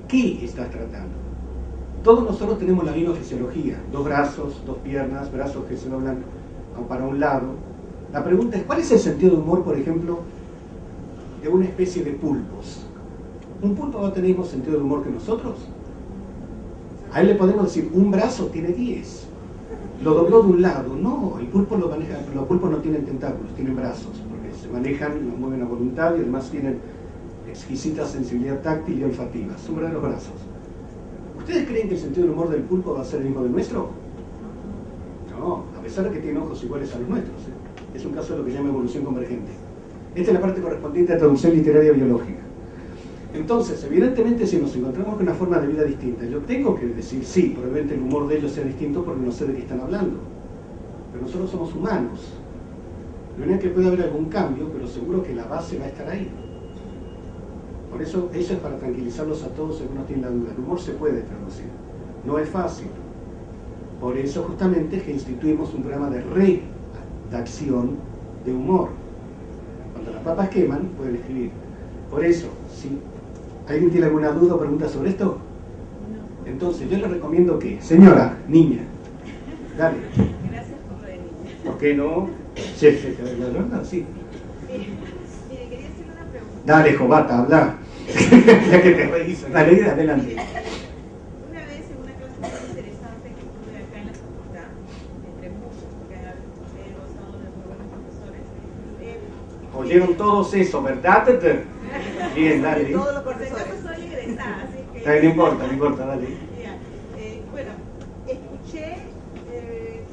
¿Qué estás tratando? Todos nosotros tenemos la misma fisiología, 2 brazos, 2 piernas, brazos que se doblan para un lado. La pregunta es, ¿cuál es el sentido de humor, por ejemplo, de una especie de pulpos? ¿Un pulpo va a tener el mismo sentido de humor que nosotros? A él le podemos decir, un brazo tiene 10. Lo dobló de un lado. No, el pulpo lo maneja, los pulpos no tienen tentáculos, tienen brazos, porque se manejan, lo mueven a voluntad y además tienen exquisita sensibilidad táctil y olfativa. Son verdaderos brazos. ¿Ustedes creen que el sentido del humor del pulpo va a ser el mismo del nuestro? No, a pesar de que tienen ojos iguales a los nuestros. Es un caso de lo que se llama evolución convergente. Esta es la parte correspondiente a traducción literaria biológica. Entonces, evidentemente, si nos encontramos con una forma de vida distinta, yo tengo que decir, sí, probablemente el humor de ellos sea distinto porque no sé de qué están hablando. Pero nosotros somos humanos. Lo único que puede haber algún cambio, pero seguro que la base va a estar ahí. Por eso es para tranquilizarlos a todos si alguno tiene la duda. El humor se puede traducir. No es fácil. Por eso justamente es que instituimos un programa de redacción de humor. Cuando las papas queman, pueden escribir. Por eso, si ¿alguien tiene alguna duda o pregunta sobre esto? No. Entonces, yo les recomiendo que, señora, niña, dale. Gracias por lo de niña. ¿Por qué no? Sí, la verdad, sí. Mire, quería hacerle una pregunta. Dale, Jovata, habla. Ya que te reís. Dale, adelante. Una vez en una clase muy interesante que tuve acá en la facultad, entre muchos, porque he gozado de muy buenos profesores. Oyeron todos eso, ¿verdad? Bien, dale. Todos los profesores. Soy egresada, así que... No importa, dale. Bueno, escuché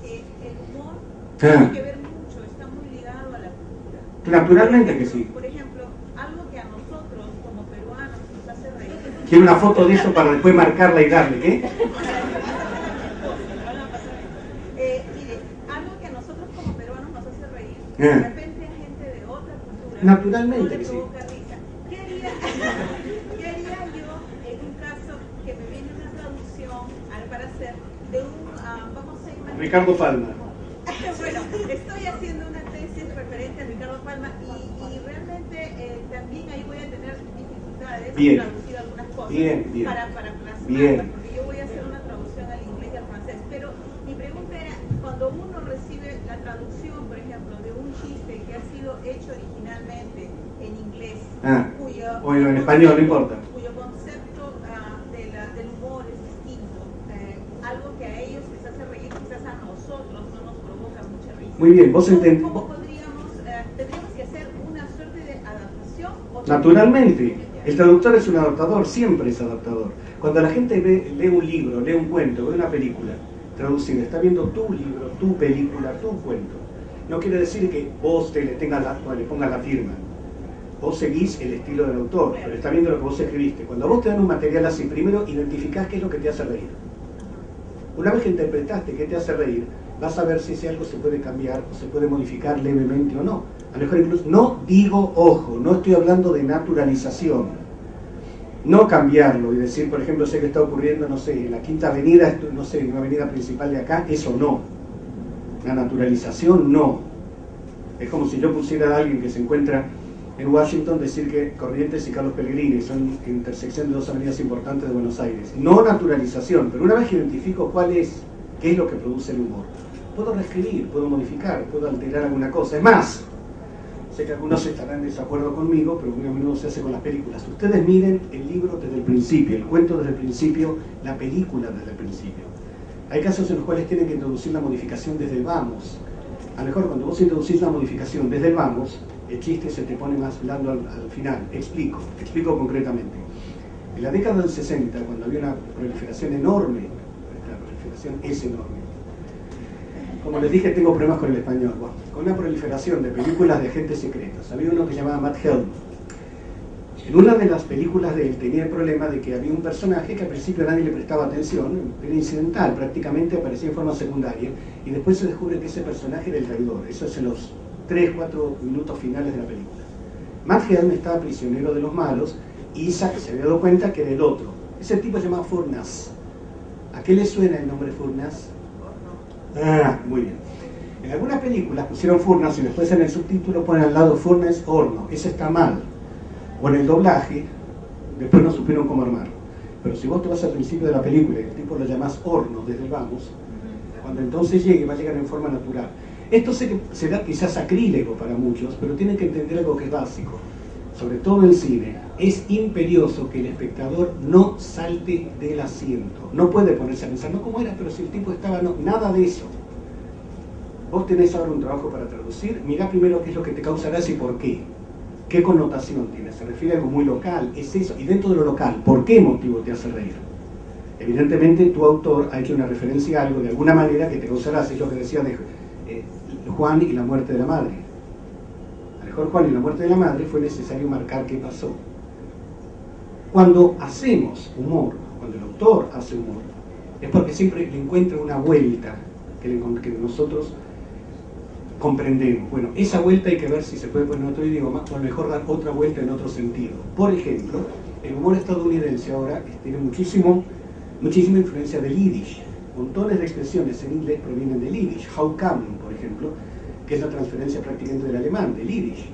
que el humor tiene que ver mucho, está muy ligado a la cultura. Naturalmente que sí. Por ejemplo, algo que a nosotros como peruanos nos hace reír. Quiero una foto de eso para después marcarla y darle, ¿qué? Mire, algo que a nosotros como peruanos nos hace reír, de repente a gente de otra cultura naturalmente no le que sí. provoca risa. ¿Qué haría yo en un caso que me viene una traducción para hacer de un, vamos a imaginar... Ricardo Palma. Bueno, estoy haciendo una tesis referente a Ricardo Palma y realmente también ahí voy a tener dificultades en traducir algunas cosas para plasmarlas, porque yo voy a hacer una traducción al inglés y al francés. Pero mi pregunta era, cuando uno recibe la traducción, por ejemplo, de un chiste que ha sido hecho originalmente en inglés, o en español, no importa, cuyo concepto del humor es distinto, algo que a ellos les hace reír, quizás a nosotros no nos provoca mucha risa. Muy bien, vos entendés. ¿Cómo tendríamos que hacer una suerte de adaptación? Naturalmente, el traductor es un adaptador, siempre es adaptador. Cuando la gente lee un libro, lee un cuento, ve una película traducida, está viendo tu libro, tu película, tu cuento. No quiere decir que vos le pongas la firma. Vos seguís el estilo del autor, pero está viendo lo que vos escribiste. Cuando vos te dan un material así, primero identificás qué es lo que te hace reír. Una vez que interpretaste qué te hace reír, vas a ver si ese algo se puede cambiar o se puede modificar levemente o no. A lo mejor incluso, no digo, ojo, no estoy hablando de naturalización. No cambiarlo y decir, por ejemplo, sé que está ocurriendo, no sé, en la Quinta Avenida, no sé, en una avenida principal de acá, eso no. La naturalización no. Es como si yo pusiera a alguien que se encuentra en Washington decir que Corrientes y Carlos Pellegrini son intersección de 2 avenidas importantes de Buenos Aires. No naturalización, pero una vez que identifico qué es lo que produce el humor, puedo reescribir, puedo modificar, puedo alterar alguna cosa. Es más, sé que algunos estarán en desacuerdo conmigo, pero muy a menudo se hace con las películas. Ustedes miren el libro desde el principio, el cuento desde el principio, la película desde el principio. Hay casos en los cuales tienen que introducir la modificación desde el vamos. A lo mejor cuando vos introducís la modificación desde el vamos, el chiste se te pone más blando al final. Explico concretamente. En la década del 60, cuando había una proliferación enorme, la proliferación es enorme. Como les dije, tengo problemas con el español. Bueno, con una proliferación de películas de agentes secretos. Había uno que se llamaba Matt Helm. En una de las películas de él tenía el problema de que había un personaje que al principio nadie le prestaba atención, era incidental, prácticamente aparecía en forma secundaria, y después se descubre que ese personaje era el traidor. Eso es en los 3-4 minutos finales de la película. Matt Helm estaba prisionero de los malos y Isaac se había dado cuenta que era el otro. Ese tipo se llama Furnas. ¿A qué le suena el nombre Furnas? Muy bien. En algunas películas pusieron Furnas y después en el subtítulo ponen al lado Furnace horno. Eso está mal. O en el doblaje, después no supieron cómo armar. Pero si vos te vas al principio de la película y el tipo lo llamás horno desde el vamos, cuando entonces llegue va a llegar en forma natural. Esto será quizás sacrílego para muchos, pero tienen que entender algo que es básico. Sobre todo en cine, es imperioso que el espectador no salte del asiento. No puede ponerse a pensar, no, ¿cómo era? Pero si el tipo estaba... No, nada de eso. Vos tenés ahora un trabajo para traducir, mirá primero qué es lo que te causa gracia y por qué. ¿Qué connotación tiene? Se refiere a algo muy local, es eso. Y dentro de lo local, ¿por qué motivo te hace reír? Evidentemente tu autor ha hecho una referencia a algo de alguna manera que te causa gracia, es lo que decía de Juan y la muerte de la madre. A lo mejor Juan y la muerte de la madre fue necesario marcar qué pasó. Cuando hacemos humor, cuando el autor hace humor, es porque siempre le encuentra una vuelta que nosotros comprendemos. Bueno, esa vuelta hay que ver si se puede poner en otro idioma o a lo mejor dar otra vuelta en otro sentido. Por ejemplo, el humor estadounidense ahora tiene muchísima influencia del Yiddish. Montones de expresiones en inglés provienen del Yiddish. How come, por ejemplo, que es la transferencia prácticamente del alemán, del Yiddish.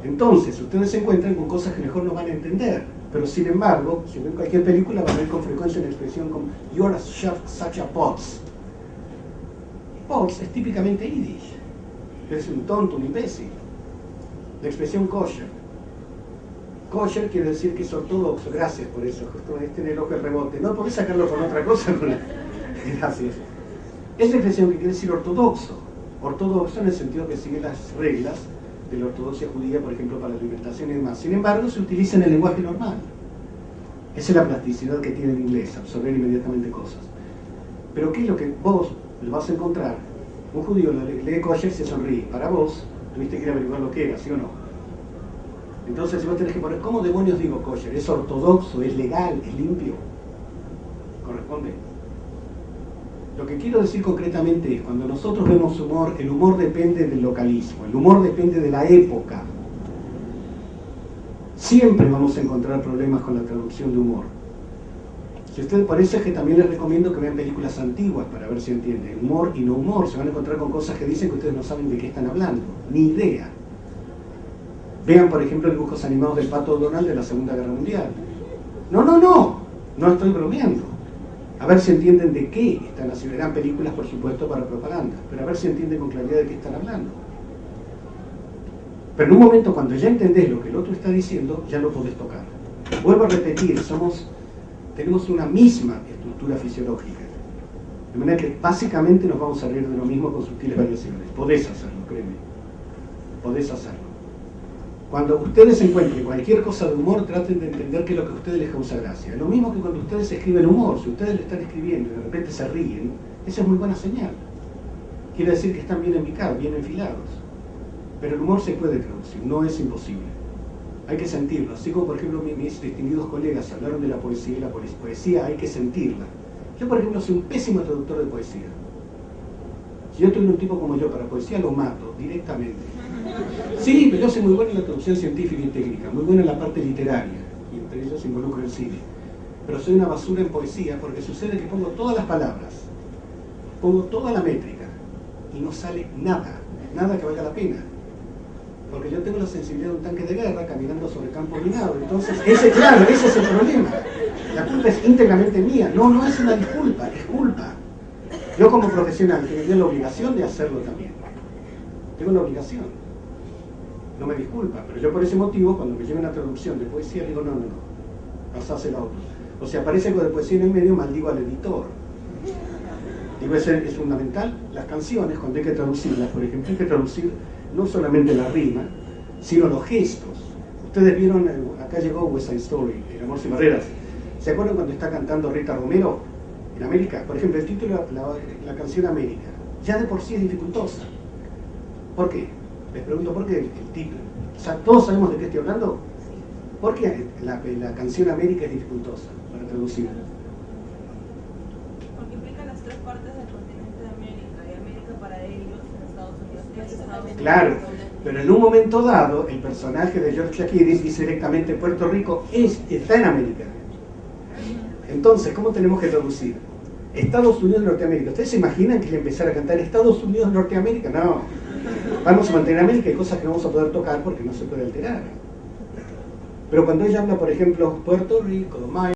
Entonces, ustedes se encuentran con cosas que mejor no van a entender, pero sin embargo, si ven cualquier película, van a ver con frecuencia una expresión como "You're such a putz". Putz es típicamente Yiddish. Es un tonto, un imbécil. La expresión kosher. Kosher quiere decir que es ortodoxo. Gracias por eso, justo en el ojo el rebote. No podés sacarlo con otra cosa. Gracias. Es la expresión que quiere decir ortodoxo. Ortodoxo en el sentido que sigue las reglas de la ortodoxia judía, por ejemplo, para la alimentación y demás. Sin embargo, se utiliza en el lenguaje normal. Esa es la plasticidad que tiene el inglés, absorber inmediatamente cosas. Pero ¿qué es lo que vos le vas a encontrar? Un judío lee kosher y se sonríe. Para vos, tuviste que ir a averiguar lo que era, ¿sí o no? Entonces vos tenés que poner, ¿cómo demonios digo kosher? ¿Es ortodoxo? ¿Es legal? ¿Es limpio? ¿Corresponde? Lo que quiero decir concretamente es, cuando nosotros vemos humor, el humor depende del localismo, el humor depende de la época. Siempre vamos a encontrar problemas con la traducción de humor. Si ustedes, por eso es que también les recomiendo que vean películas antiguas para ver si entienden. Humor y no humor, se van a encontrar con cosas que dicen que ustedes no saben de qué están hablando, ni idea. Vean, por ejemplo, dibujos animados del Pato Donald de la Segunda Guerra Mundial. No estoy bromeando. A ver si entienden de qué están haciendo. Eran películas, por supuesto, para propaganda, pero a ver si entienden con claridad de qué están hablando. Pero en un momento, cuando ya entendés lo que el otro está diciendo, ya lo podés tocar. Vuelvo a repetir, tenemos una misma estructura fisiológica. De manera que básicamente nos vamos a reír de lo mismo con sutiles variaciones. Podés hacerlo, créeme. Podés hacerlo. Cuando ustedes encuentren cualquier cosa de humor, traten de entender qué es lo que a ustedes les causa gracia. Lo mismo que cuando ustedes escriben humor. Si ustedes le están escribiendo y de repente se ríen, esa es muy buena señal. Quiere decir que están bien ubicados, bien enfilados. Pero el humor se puede traducir, no es imposible. Hay que sentirlo. Así como, por ejemplo, mis distinguidos colegas hablaron de la poesía y la poesía hay que sentirla. Yo, por ejemplo, soy un pésimo traductor de poesía. Si yo tuviera un tipo como yo para poesía, lo mato directamente. Sí, pero yo soy muy bueno en la traducción científica y técnica, muy bueno en la parte literaria, y entre ellos involucro el cine. Pero soy una basura en poesía porque sucede que pongo todas las palabras, pongo toda la métrica, y no sale nada que valga la pena. Porque yo tengo la sensibilidad de un tanque de guerra caminando sobre campo minado. Entonces, ese es el problema. La culpa es íntegramente mía. No es una disculpa, es culpa. Yo como profesional tengo la obligación de hacerlo también. Tengo la obligación. No me disculpa, pero yo por ese motivo, cuando me llega una traducción de poesía, digo, no, pasásela a otro. O sea, aparece algo de poesía en el medio, maldigo al editor. Digo, es fundamental. Las canciones, cuando hay que traducirlas, por ejemplo, hay que traducir no solamente la rima, sino los gestos. Ustedes vieron, acá llegó West Side Story, El amor sin barreras. ¿Se acuerdan cuando está cantando Rita Romero en América? Por ejemplo, el título, la canción América, ya de por sí es dificultosa. ¿Por qué? Les pregunto, ¿por qué el título? O sea, ¿todos sabemos de qué estoy hablando? ¿Por qué la canción América es dificultosa para traducir? Porque implica las tres partes del continente de América, y América para ellos en Estados Unidos. Claro, pero en un momento dado, el personaje de George Chakiris dice directamente Puerto Rico está en América. Entonces, ¿cómo tenemos que traducir? Estados Unidos, Norteamérica. ¿Ustedes se imaginan que le empezara a cantar Estados Unidos, Norteamérica? No. Vamos a mantener América, hay cosas que no vamos a poder tocar porque no se puede alterar. Pero cuando ella habla, por ejemplo, Puerto Rico,